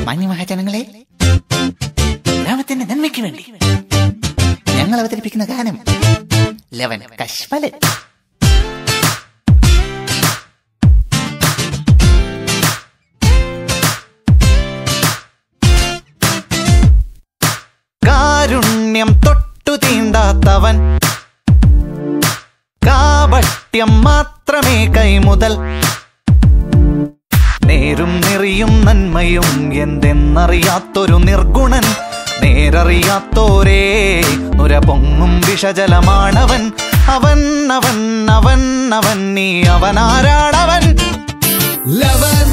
മാന്യമഹാജനങ്ങളെ, ഗ്രാമത്തിന്റെ നന്മയ്ക്ക് വേണ്ടി ഞങ്ങൾ അവതരിപ്പിക്കുന്ന ഗാനം ലവൻ കശ്മലൻ. കാരുണ്യം തൊട്ടു തീണ്ടാത്തവൻ, കാപട്യം മാത്രമേ കൈമുതൽ, നേരും നെറിയും നന്മയും എന്തെന്നറിയാത്തൊരു നിർഗുണൻ, നേരറിയാത്തോരേ നുര പൊങ്ങും വിഷജലമാണവൻ. അവൻ അവൻ അവൻ അവൻ നീ അവനാരാണവൻ? ലവൻ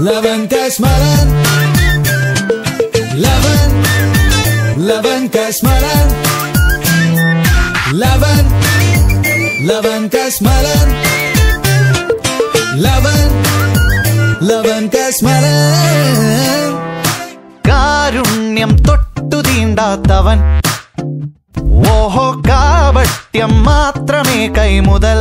ലവൻ കശ്മലൻ, ലവൻ ലവൻ കശ്മലൻ, ലവൻ ലവൻ കശ്മലൻ, ലവൻ ലവൻ കശ്മലൻ. കാരുണ്യം തൊട്ടു തീണ്ടാത്തവൻ, ഓഹോ കാപട്യം മാത്രമേ കൈമുതൽ.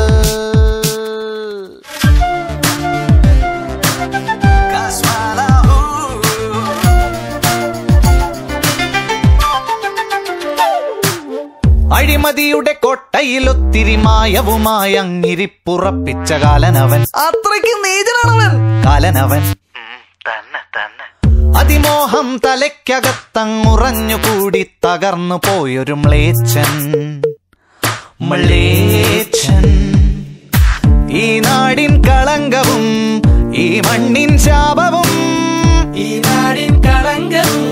അഴിമതിയുടെ കോട്ടയിലൊത്തിരി മായവുമായി അങ്ങിരിപ്പുറപ്പിച്ച കാലനവൻ. അത്രയ്ക്ക് നീചനാണവൻ കാലനവൻ. അതിമോഹം തലയ്ക്കകത്തങ്ങുറഞ്ഞുകൂടി തകർന്നു പോയൊരു മ്ലേച്ഛൻ. മ്ലേച്ഛൻ ഈ നാടിൻ കളങ്കവും ഈ മണ്ണിൻ ശാപവും, ഈ നാടിൻ കളങ്കവും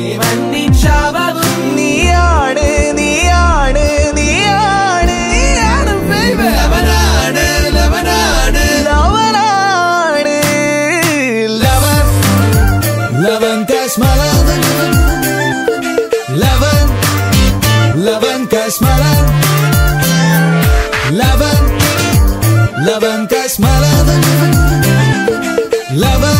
ഈ മണ്ണിൻ ശാപവും. നീയാണ് നീയാണ് നീയാണ് ലവനാണ് ലവനാണ് ലവനാണ്. ലവൻ ലവൻ കശ്മലൻ, ലവൻ ലവൻ കശ്മലൻ, ലവൻ ലവൻ കശ്മലൻ, ലവൻ